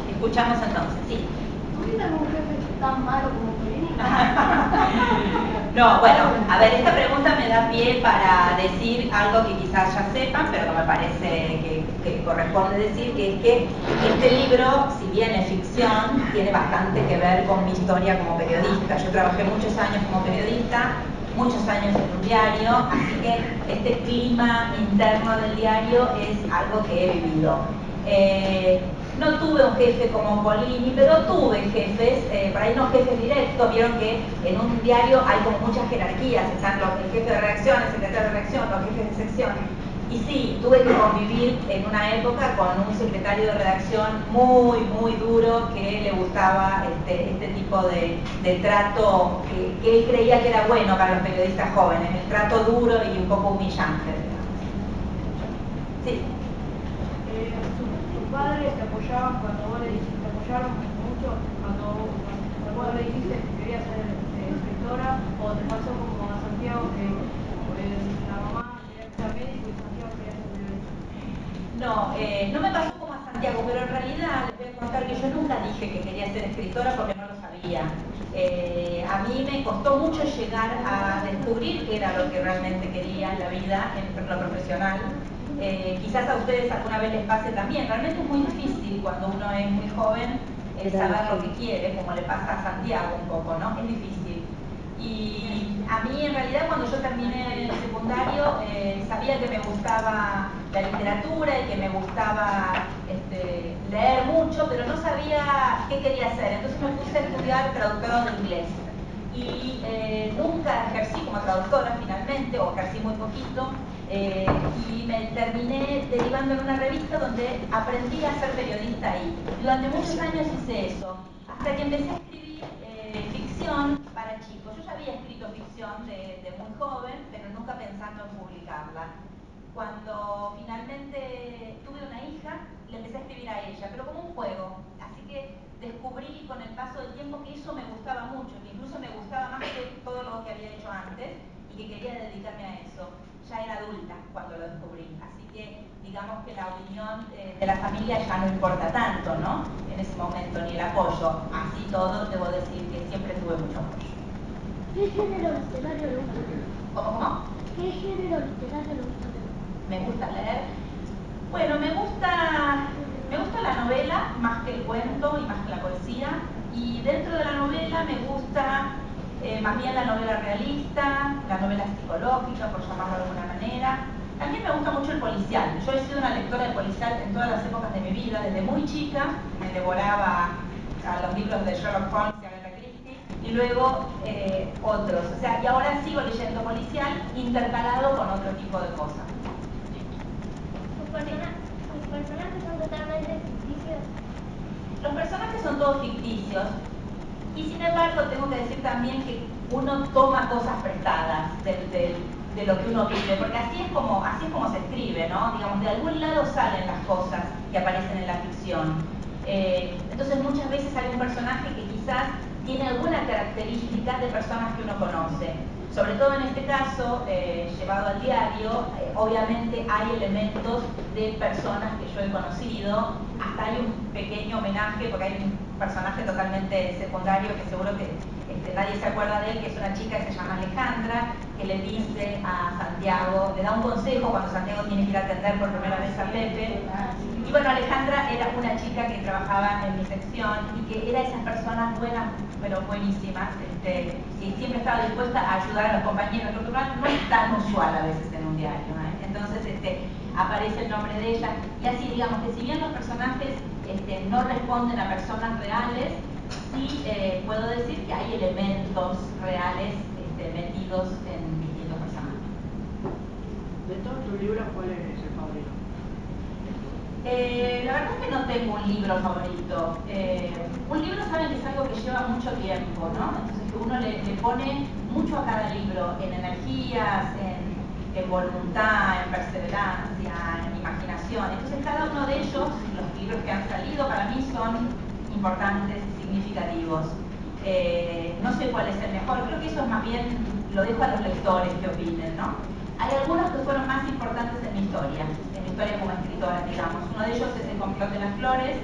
Escuchamos entonces, sí. ¿Por qué tengo un jefe tan malo como Pelini? No, bueno, a ver, esta pregunta me da pie para decir algo que quizás ya sepan, pero que me parece que corresponde decir, que es que este libro, si bien es ficción, tiene bastante que ver con mi historia como periodista. Yo trabajé muchos años como periodista, muchos años en un diario, así que este clima interno del diario es algo que he vivido. No tuve un jefe como Polini, pero tuve jefes, por ahí no jefes directos. Vieron que en un diario hay como muchas jerarquías, están el jefe de redacción, el secretario de redacción, los jefes de sección. Y sí, tuve que convivir en una época con un secretario de redacción muy, muy duro, que le gustaba este tipo de trato que él creía que era bueno para los periodistas jóvenes, el trato duro y un poco humillante, digamos. Sí. ¿Tus padres te apoyaban cuando vos le dijiste, te apoyaron mucho cuando vos le dijiste que querías ser escritora, o te pasó como a Santiago que la mamá quería ser médico y Santiago quería ser periodista? No, no me pasó como a Santiago, pero en realidad les voy a contar que yo nunca dije que quería ser escritora porque no lo sabía. A mí me costó mucho llegar a descubrir qué era lo que realmente quería en la vida, en lo profesional. Quizás a ustedes alguna vez les pase también. Realmente es muy difícil cuando uno es muy joven saber lo que quiere, como le pasa a Santiago un poco, ¿no? Es difícil. Y a mí en realidad cuando yo terminé el secundario sabía que me gustaba la literatura y que me gustaba leer mucho, pero no sabía qué quería hacer. Entonces me puse a estudiar traductorado de inglés. Y nunca ejercí como traductora finalmente, o ejercí muy poquito, y me terminé derivando en una revista donde aprendí a ser periodista ahí. Durante muchos años hice eso, hasta que empecé a escribir ficción para chicos. Yo ya había escrito ficción de muy joven, pero nunca pensando en publicarla. Cuando finalmente tuve una hija, le empecé a escribir a ella, pero como un juego. Así que descubrí con el paso del tiempo que eso me gustaba mucho, que incluso me gustaba más que todo lo que había hecho antes y que quería dedicarme a eso. Ya era adulta cuando lo descubrí, así que digamos que la opinión de la familia ya no importa tanto, ¿no? En ese momento, ni el apoyo. Así todo, debo decir que siempre tuve mucho apoyo. ¿Qué género literario le gusta leer? ¿Cómo? ¿Qué género literario le gusta leer? ¿Me gusta leer? Bueno, me gusta la novela más que el cuento y más que la poesía, y dentro de la novela me gusta más bien la novela realista, la novela psicológica, por llamarlo de alguna manera. También me gusta mucho el policial. Yo he sido una lectora de policial en todas las épocas de mi vida. Desde muy chica me devoraba a los libros de Sherlock Holmes y Agatha Christie, y luego otros. O sea, y ahora sigo leyendo policial intercalado con otro tipo de cosas. ¿Tus personajes son totalmente ficticios? Los personajes son todos ficticios, y sin embargo tengo que decir también que uno toma cosas prestadas de lo que uno vive, porque así es como se escribe, ¿no? Digamos, de algún lado salen las cosas que aparecen en la ficción. Entonces muchas veces hay un personaje que quizás tiene alguna característica de personas que uno conoce. Sobre todo en este caso, llevado al diario, obviamente hay elementos de personas que yo he conocido. Hasta hay un pequeño homenaje, porque hay un personaje totalmente secundario que seguro que nadie se acuerda de él, que es una chica que se llama Alejandra, que le dice a Santiago, le da un consejo cuando Santiago tiene que ir a atender por primera vez a Pepe. Y bueno, Alejandra era una chica que trabajaba en mi sección y que era esas personas buenas, pero buenísimas, que siempre estaba dispuesta a ayudar a los compañeros, lo que no es tan usual a veces en un diario, ¿eh? Entonces aparece el nombre de ella, y así digamos que si bien los personajes no responden a personas reales, sí puedo decir que hay elementos reales metidos en distintos personajes. De todos tus libros, ¿cuál es el favorito? La verdad es que no tengo un libro favorito. Un libro, saben que es algo que lleva mucho tiempo, ¿no? Entonces que uno le pone mucho a cada libro, en energías, en voluntad, en perseverancia, en imaginación. Entonces cada uno de ellos, los libros que han salido, para mí son importantes y significativos. No sé cuál es el mejor, creo que eso es más bien, lo dejo a los lectores que opinen, ¿no? Hay algunos que fueron más importantes en mi historia como escritora, digamos. Uno de ellos es Complot de las Flores,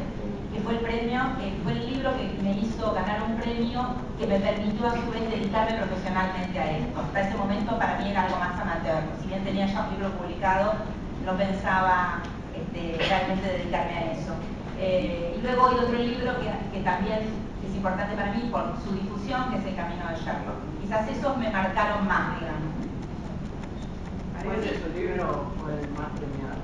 que fue el premio, que fue el libro que me hizo ganar un premio que me permitió a su vez dedicarme profesionalmente a esto. Hasta ese momento para mí era algo más amateur. Si bien tenía ya un libro publicado, no pensaba realmente dedicarme a eso. Y luego hay otro libro que también es importante para mí por su difusión, que es El Camino de Sherlock. Quizás esos me marcaron más, digamos. ¿Cuál de su libro fue el más premiado?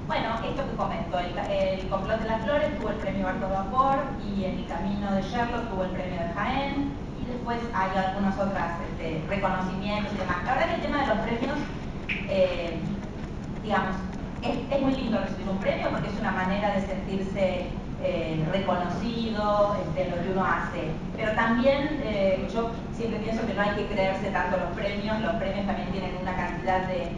Bueno, esto que comento, el Complot de las Flores tuvo el premio Bardo Vapor y El Camino de Sherlock tuvo el premio de Jaén, y después hay algunos otros reconocimientos y demás. La verdad que el tema de los premios, digamos, es muy lindo recibir un premio porque es una manera de sentirse reconocido en lo que uno hace, pero también yo siempre pienso que no hay que creerse tanto los premios también tienen una cantidad de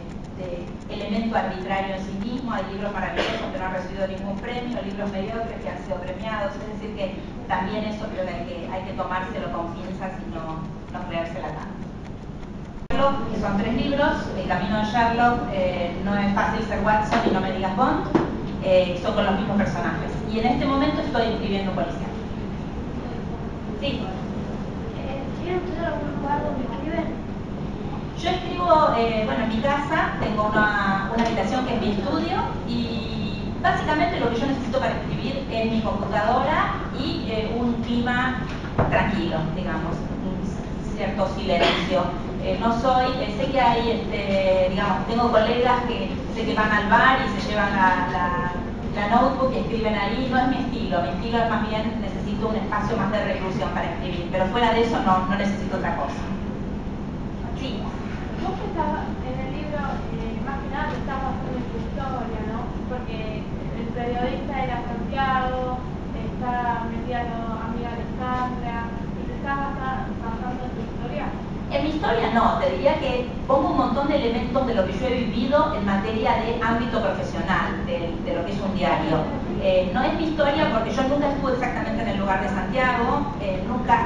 elemento arbitrario en sí mismo. Hay libros maravillosos que no han recibido ningún premio, libros mediocres que han sido premiados, es decir que también eso creo que hay que tomárselo con pinzas y no creérsela tanto. Que son 3 libros, El Camino de Sherlock, No es fácil ser Watson y No me digas Bond, son con los mismos personajes. Y en este momento estoy escribiendo un policial. Sí. ¿Tiene usted algún lugar donde escriben? Yo escribo, bueno, en mi casa tengo una habitación que es mi estudio y básicamente lo que yo necesito para escribir es mi computadora y un clima tranquilo, digamos, un cierto silencio. No soy, sé que hay, digamos, tengo colegas que sé que van al bar y se llevan la notebook y escriben ahí. No es mi estilo es más bien necesito un espacio más de reclusión para escribir, pero fuera de eso no necesito otra cosa. Sí. Vos que estás en el libro, más que nada te estás basando en tu historia, ¿no? Porque el periodista era Santiago, está metida la amiga Alejandra, y te estás basando en tu historia. En mi historia no, te diría que pongo un montón de elementos de lo que yo he vivido en materia de ámbito profesional, de lo que es un diario. No es mi historia porque yo nunca estuve exactamente en el lugar de Santiago, nunca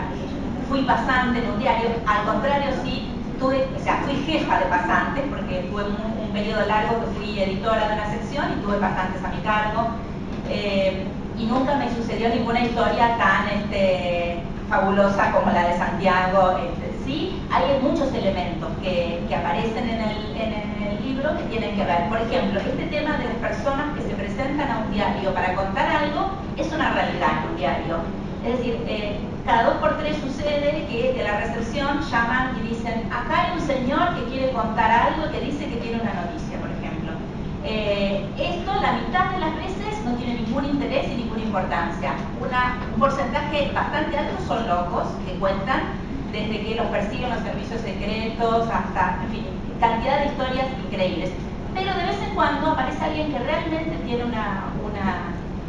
fui pasante en un diario, al contrario sí, fui jefa de pasantes porque tuve un periodo largo que fui editora de una sección y tuve pasantes a mi cargo, y nunca me sucedió ninguna historia tan fabulosa como la de Santiago. Sí, hay muchos elementos que aparecen en el libro que tienen que ver. Por ejemplo, este tema de las personas que se presentan a un diario para contar algo es una realidad en un diario. Es decir, cada 2 por 3 sucede que de la recepción llaman y dicen: acá hay un señor que quiere contar algo y que dice que tiene una noticia, por ejemplo. Esto la mitad de las veces no tiene ningún interés y ninguna importancia. Un porcentaje bastante alto son locos que cuentan, desde que los persiguen los servicios secretos hasta, en fin, cantidad de historias increíbles. Pero de vez en cuando aparece alguien que realmente tiene una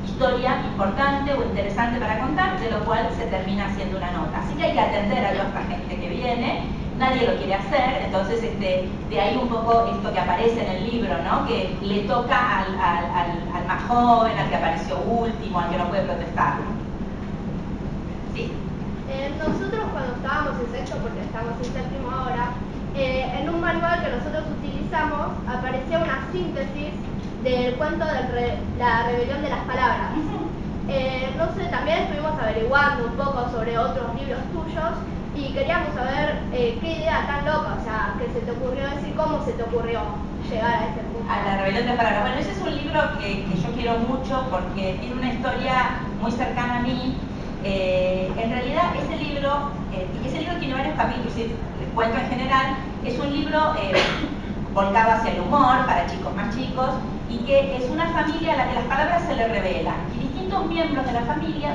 historia importante o interesante para contar, de lo cual se termina haciendo una nota. Así que hay que atender a toda esta gente que viene, nadie lo quiere hacer, entonces de ahí un poco esto que aparece en el libro, ¿no? Que le toca al más joven, al que apareció último, al que no puede protestar. Sí. Nosotros cuando estábamos en sexto, porque estamos en séptimo ahora, en un manual que nosotros utilizamos aparecía una síntesis del cuento de la rebelión de las palabras. No sé, también estuvimos averiguando un poco sobre otros libros tuyos y queríamos saber qué idea tan loca, o sea, que se te ocurrió decir, cómo se te ocurrió llegar a ese punto. A la rebelión de las palabras. Bueno, ese es un libro que yo quiero mucho porque tiene una historia muy cercana a mí. En realidad ese libro tiene varios capítulos, les cuento en general, es un libro volcado hacia el humor, para chicos más chicos, y que es una familia a la que las palabras se le revelan, y distintos miembros de la familia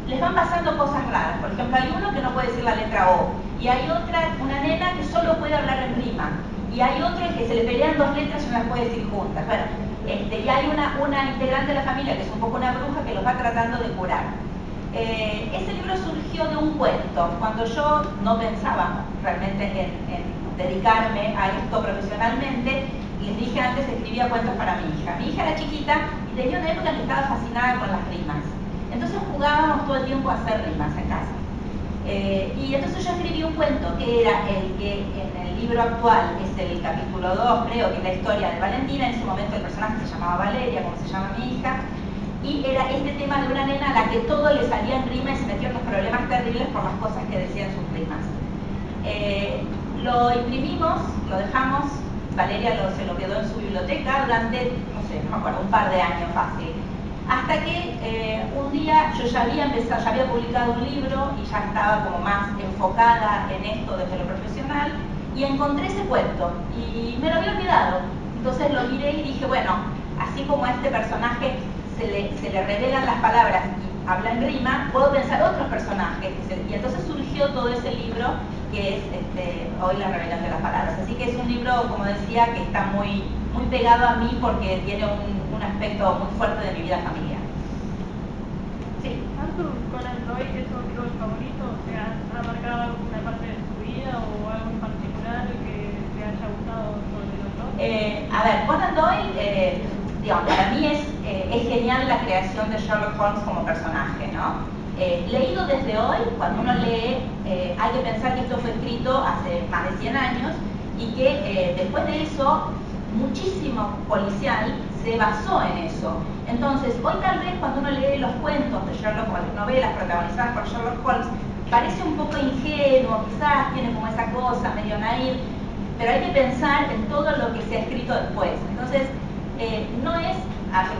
les van pasando cosas raras. Por ejemplo, hay uno que no puede decir la letra O, y hay una nena que solo puede hablar en rima, y hay otro que se le pelean 2 letras y no las puede decir juntas. Bueno, y hay una integrante de la familia que es un poco una bruja que los va tratando de curar. Ese libro surgió de un cuento. Cuando yo no pensaba realmente en dedicarme a esto profesionalmente, les dije antes, escribía cuentos para mi hija. Mi hija era chiquita y tenía una época en que estaba fascinada con las rimas. Entonces jugábamos todo el tiempo a hacer rimas en casa. Y entonces yo escribí un cuento que era el que en el libro actual es el capítulo 2, creo que es la historia de Valentina. En ese momento el personaje se llamaba Valeria, como se llama mi hija. y era este tema de una nena a la que todo le salía en rima y se metió en unos problemas terribles por las cosas que decían sus rimas. Lo imprimimos, lo dejamos, Valeria se lo quedó en su biblioteca durante, no sé, no me acuerdo, un par de años fácil. Hasta que un día yo ya había publicado un libro y ya estaba como más enfocada en esto desde lo profesional y encontré ese cuento y me lo había olvidado. Entonces lo miré y dije, bueno, así como a este personaje se le revelan las palabras y habla en rima, puedo pensar otros personajes. Y entonces surgió todo ese libro que es hoy La revelación de las palabras. Así que es un libro, como decía, que está muy pegado a mí porque tiene un aspecto muy fuerte de mi vida familiar. Sí. ¿Arthur Conan Doyle es tu autor favorito? O sea, ¿ha marcado alguna parte de tu vida o algo en particular que te haya gustado sobre el autor? A ver, Conan Doyle, digamos, para mí es genial la creación de Sherlock Holmes como personaje, ¿no? Leído desde hoy, cuando uno lee, hay que pensar que esto fue escrito hace más de 100 años y que después de eso muchísimo policial se basó en eso. Entonces, hoy tal vez cuando uno lee los cuentos de Sherlock Holmes, novelas protagonizadas por Sherlock Holmes, parece un poco ingenuo, quizás tiene como esa cosa medio naif, pero hay que pensar en todo lo que se ha escrito después. Entonces, no es,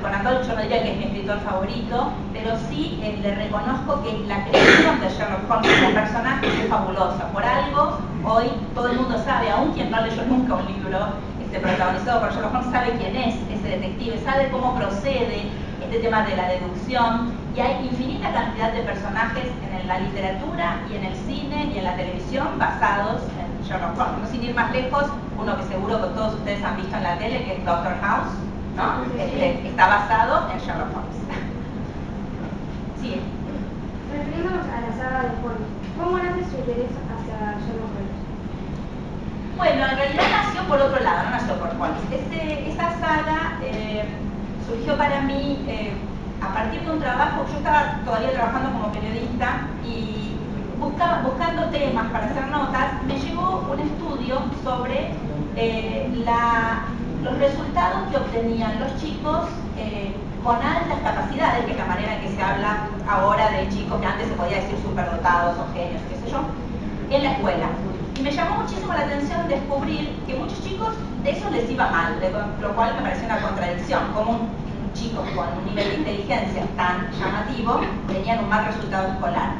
Conan Doyle yo no diría que es mi escritor favorito, pero sí le reconozco que la creación de Sherlock Holmes como personaje es fabulosa. Por algo, hoy todo el mundo sabe, aún quien no leyó nunca un libro protagonizado por Sherlock Holmes, sabe quién es ese detective, sabe cómo procede este tema de la deducción, y hay infinita cantidad de personajes en la literatura y en el cine y en la televisión basados en Sherlock Holmes. No, sin ir más lejos, uno que seguro que todos ustedes han visto en la tele, que es Doctor House, ¿no? Está basado en Sherlock Holmes. Sí. Refiriéndonos a la saga de Holmes, ¿cómo nace su interés hacia Sherlock Holmes? Bueno, en realidad nació por otro lado, no nació por Holmes. Esa saga surgió para mí a partir de un trabajo. Yo estaba todavía trabajando como periodista y buscando temas para hacer notas, me llegó un estudio sobre los resultados que obtenían los chicos con altas capacidades, que es la manera en que se habla ahora de chicos que antes se podía decir superdotados o genios, qué sé yo, en la escuela. Y me llamó muchísimo la atención descubrir que muchos chicos de eso les iba mal, lo cual me pareció una contradicción, como un chico con un nivel de inteligencia tan llamativo tenían un mal resultado escolar.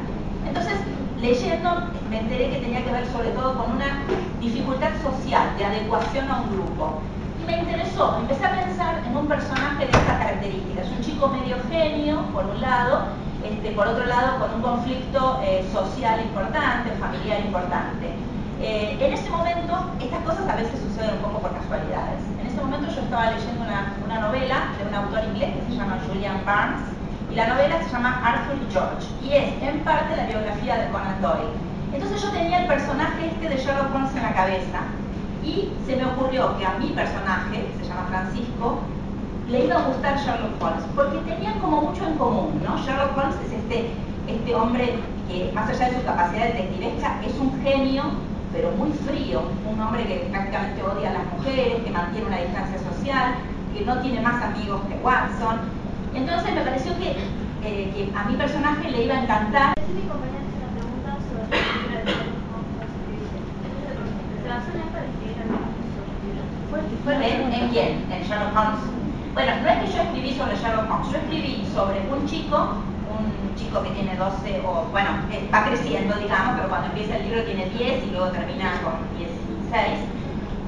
Entonces, leyendo, me enteré que tenía que ver sobre todo con una dificultad social, de adecuación a un grupo. Y me interesó, empecé a pensar en un personaje de estas características, un chico medio genio, por un lado, por otro lado con un conflicto social importante, familiar importante. En ese momento, estas cosas a veces suceden un poco por casualidades. En ese momento yo estaba leyendo una novela de un autor inglés que se llama Julian Barnes, y la novela se llama Arthur y George, y es en parte la biografía de Conan Doyle. Entonces yo tenía el personaje de Sherlock Holmes en la cabeza, y se me ocurrió que a mi personaje, que se llama Francisco, le iba a gustar Sherlock Holmes, porque tenían como mucho en común, ¿no? Sherlock Holmes es este hombre que, más allá de su capacidad detectivesca, es un genio, pero muy frío, un hombre que prácticamente odia a las mujeres, que mantiene una distancia social, que no tiene más amigos que Watson. Entonces me pareció que a mi personaje le iba a encantar. Mi compañera hace una pregunta sobre la película de Sherlock Holmes. ¿Se basó en esto de escribir algún libro? ¿En quién? ¿En Sherlock Holmes? Bueno, no es que yo escribí sobre Sherlock Holmes, yo escribí sobre un chico que tiene 12, o bueno, va creciendo, digamos, pero cuando empieza el libro tiene 10 y luego termina con 16,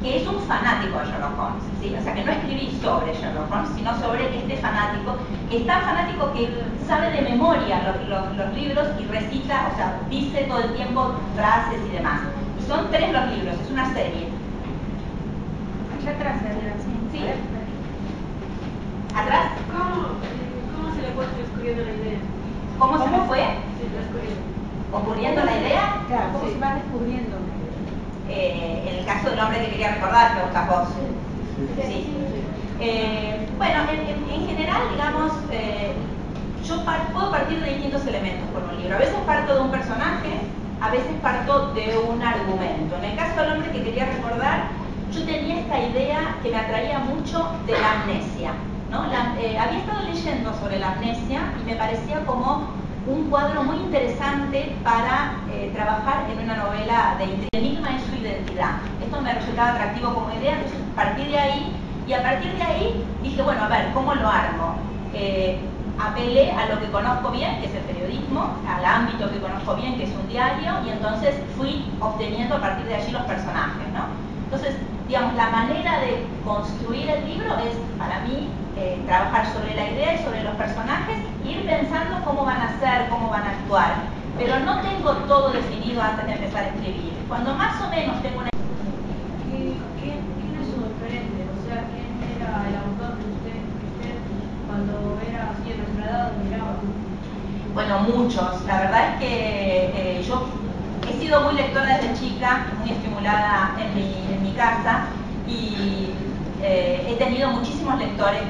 que es un fanático de Sherlock Holmes, ¿sí? O sea, que no escribí sobre Sherlock Holmes, sino sobre este fanático, que es tan fanático que sabe de memoria los libros y recita, o sea, dice todo el tiempo frases y demás. Y son 3 los libros, es una serie. Allá atrás, ¿Sí? ¿Atrás? ¿Cómo se le fue descubriendo la idea? ¿Cómo se me fue? Sí, descubriendo. ¿Ocurriendo la idea? Claro, ¿cómo se va descubriendo? En el caso del hombre que quería recordar, pregunta vos. Sí. Bueno, en general, digamos, yo puedo partir de distintos elementos por un libro. A veces parto de un personaje, a veces parto de un argumento. En el caso del hombre que quería recordar, yo tenía esta idea que me atraía mucho de la amnesia, ¿no? había estado leyendo sobre la amnesia y me parecía como un cuadro muy interesante para trabajar en una novela de intriga. El enigma es su identidad. Esto me resultaba atractivo como idea, entonces a partir de ahí dije, bueno, a ver, ¿cómo lo armo? Apelé a lo que conozco bien, que es el periodismo, al ámbito que conozco bien, que es un diario, y entonces fui obteniendo a partir de allí los personajes, ¿no? Entonces, digamos, la manera de construir el libro es, para mí, trabajar sobre la idea y sobre los personajes, ir pensando cómo van a ser, cómo van a actuar. Pero no tengo todo definido antes de empezar a escribir. Cuando más o menos tengo una... ¿Quién es su referente? O sea, ¿quién era el autor que usted cuando era así de nuestra edad miraba? Bueno, muchos. La verdad es que yo he sido muy lectora desde chica, muy estimulada en mi casa, y he tenido muchísimos lectores,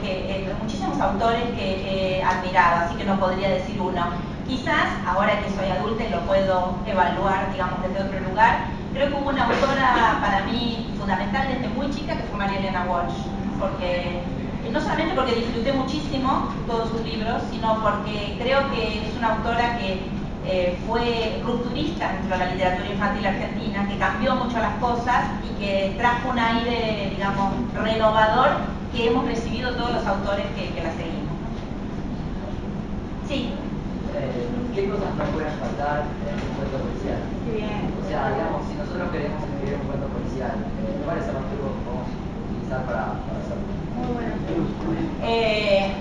muchísimos autores que he admirado, así que no podría decir uno. Quizás, ahora que soy adulta y lo puedo evaluar, digamos, desde otro lugar, creo que hubo una autora para mí fundamental desde muy chica, que fue María Elena Walsh, porque no solamente porque disfruté muchísimo todos sus libros, sino porque creo que es una autora que fue rupturista dentro de la literatura infantil argentina, que cambió mucho las cosas y que trajo un aire, digamos, renovador que hemos recibido todos los autores que la seguimos. Sí. ¿Qué cosas no pueden faltar en un cuento policial? Bien. O sea, digamos, si nosotros queremos escribir un cuento policial, ¿cuáles son los trucos que podemos utilizar para hacerlo?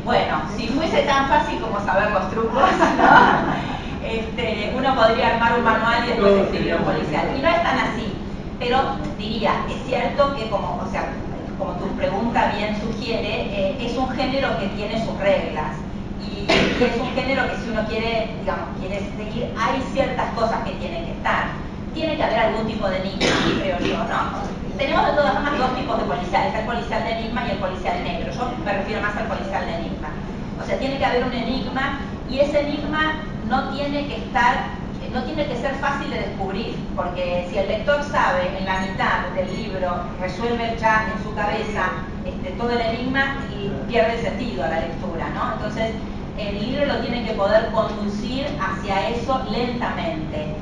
Bueno, si fuese tan fácil como saber los trucos, ¿no? Uno podría armar un manual y después escribir un policial. Y no es tan así. Pero diría, es cierto que como tu pregunta bien sugiere, es un género que tiene sus reglas. Y es un género que si uno quiere seguir, hay ciertas cosas que tienen que estar. Tiene que haber algún tipo de enigma, creo yo, ¿no? Tenemos de todas formas dos tipos de policiales, el policial de enigma y el policial negro. Yo me refiero más al policial de enigma. O sea, tiene que haber un enigma y ese enigma no tiene que ser fácil de descubrir, porque si el lector sabe en la mitad del libro, resuelve ya en su cabeza todo el enigma y pierde el sentido a la lectura, ¿no? Entonces, el libro lo tiene que poder conducir hacia eso lentamente.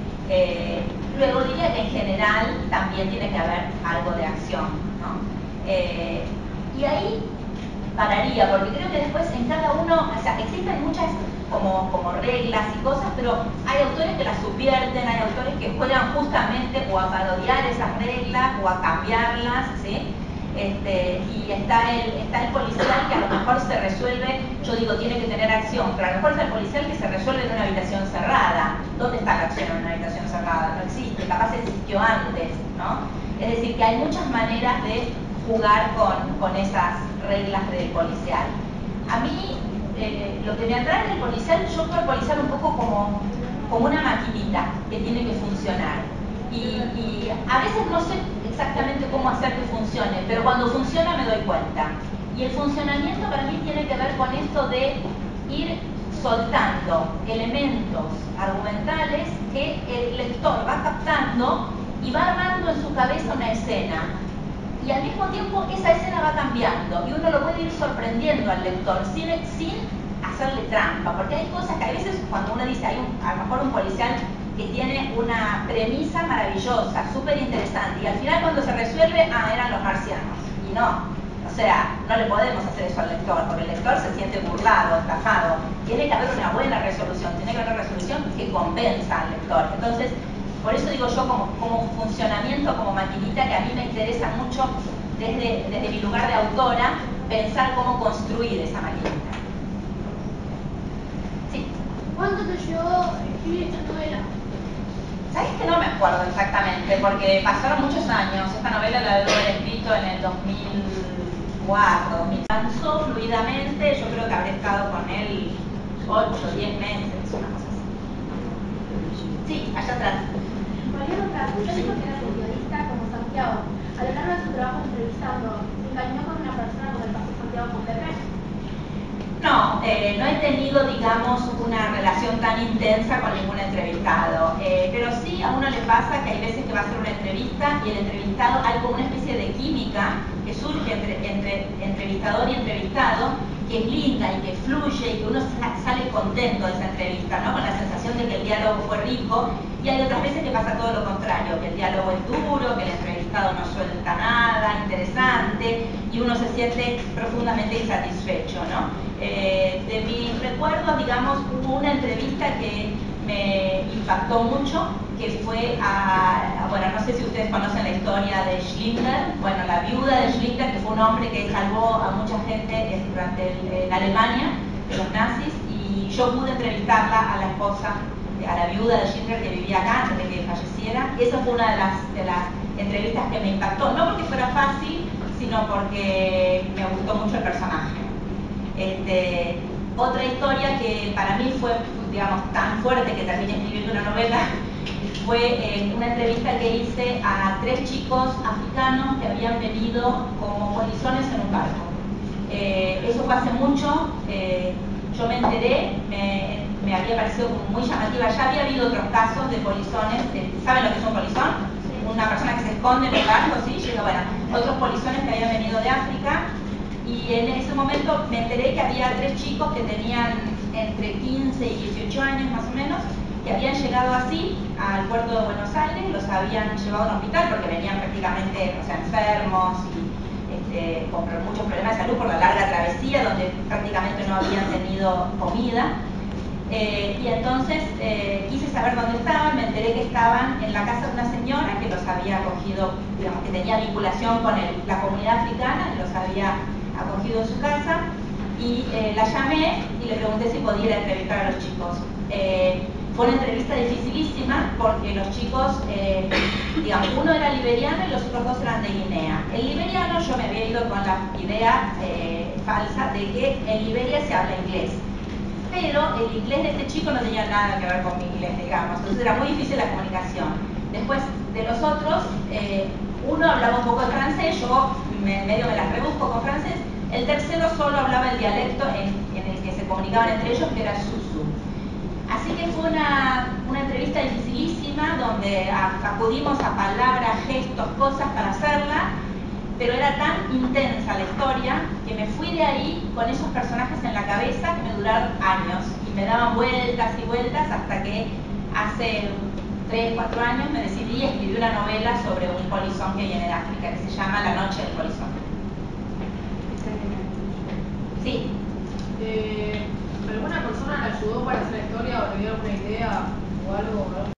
Luego diría que en general también tiene que haber algo de acción, ¿no? Y ahí pararía, porque creo que después en cada uno, o sea, existen muchas como reglas y cosas, pero hay autores que las subvierten, hay autores que juegan justamente o a parodiar esas reglas o a cambiarlas, ¿sí? Y está el policial que a lo mejor se resuelve, yo digo, tiene que tener acción, pero a lo mejor es el policial que se resuelve en una habitación cerrada. ¿Dónde está la acción en una habitación cerrada? No existe, capaz existió antes, ¿no? Es decir, que hay muchas maneras de jugar con esas reglas del policial. A mí, lo que me atrae del policial, yo veo al policial un poco como una maquinita que tiene que funcionar. Y a veces no sé exactamente cómo hacer que funcione, pero cuando funciona me doy cuenta. Y el funcionamiento para mí tiene que ver con esto de ir soltando elementos argumentales que el lector va captando y va armando en su cabeza una escena. Y al mismo tiempo esa escena va cambiando y uno lo puede ir sorprendiendo al lector sin hacerle trampa, porque hay cosas que a veces cuando uno dice, a lo mejor un policial que tiene una premisa maravillosa, súper interesante, y al final cuando se resuelve, eran los marcianos, y no, o sea, no le podemos hacer eso al lector, porque el lector se siente burlado, estafado. Tiene que haber una buena resolución, tiene que haber una resolución que convenza al lector. Entonces, por eso digo yo como funcionamiento, como maquinita, que a mí me interesa mucho desde mi lugar de autora, pensar cómo construir esa maquinita. Sí. ¿Cuánto te llevó escribir esta novela? ¿Sabes que no me acuerdo exactamente? Porque pasaron muchos años. Esta novela la debo haber escrito en el 2004. Me lanzó fluidamente, yo creo que habré estado con él 8 o 10 meses, una cosa así. Sí, allá atrás. Volviendo atrás, yo digo que era periodista como Santiago. A lo largo de su trabajo entrevistando, ¿se encariñó con una persona como el pasó Santiago con Pepe? No, no he tenido, digamos, una relación tan intensa con ningún entrevistado, pero sí a uno le pasa que hay veces que va a hacer una entrevista y el entrevistado, hay como una especie de química que surge entre entrevistador y entrevistado, que es linda y que fluye y que uno sale contento de esa entrevista, ¿no? Con la sensación de que el diálogo fue rico, y hay otras veces que pasa todo lo contrario, que el diálogo es duro, que el entrevistado no suelta nada interesante y uno se siente profundamente insatisfecho, ¿no? De mis recuerdos, digamos, hubo una entrevista que me impactó mucho, que fue bueno, no sé si ustedes conocen la historia de Schindler, bueno, la viuda de Schindler, que fue un hombre que salvó a mucha gente durante en Alemania de los nazis, y yo pude entrevistarla a la esposa, a la viuda de Schindler, que vivía acá antes de que falleciera, y esa fue una de las entrevistas que me impactó, no porque fuera fácil, sino porque me gustó mucho el personaje. Otra historia que para mí fue, digamos, tan fuerte que terminé escribiendo una novela, fue una entrevista que hice a 3 chicos africanos que habían venido como polizones en un barco. Eso fue hace mucho, yo me enteré, me había parecido muy llamativa. Ya había habido otros casos de polizones, ¿saben lo que es un polizón? Una persona que se esconde en el barco, ¿sí? Bueno, otros polizones que habían venido de África, y en ese momento me enteré que había 3 chicos que tenían entre 15 y 18 años más o menos, que habían llegado así al puerto de Buenos Aires, los habían llevado a un hospital porque venían prácticamente, o sea, enfermos y con muchos problemas de salud por la larga travesía, donde prácticamente no habían tenido comida. Y entonces quise saber dónde estaban, me enteré que estaban en la casa de una señora que los había acogido, digamos, que tenía vinculación con la comunidad africana, y los había acogido en su casa, y la llamé y le pregunté si podía ir a entrevistar a los chicos. Fue una entrevista dificilísima porque los chicos, digamos, uno era liberiano y los otros 2 eran de Guinea. El liberiano, yo me había ido con la idea falsa de que en Liberia se habla inglés, pero el inglés de este chico no tenía nada que ver con mi inglés, digamos, entonces era muy difícil la comunicación. Después de los otros, uno hablaba un poco de francés, yo medio me las rebusco con francés, el tercero solo hablaba el dialecto en el que se comunicaban entre ellos, que era Susu. Así que fue una entrevista dificilísima, donde acudimos a palabras, gestos, cosas para hacerla, pero era tan intensa la historia que me fui de ahí con esos personajes en la cabeza que me duraron años y me daban vueltas y vueltas hasta que hace 3, 4 años me decidí y escribí una novela sobre un polizón que viene de África, que se llama La noche del polizón. Sí. ¿Alguna persona le ayudó para hacer la historia o le dio alguna idea o algo?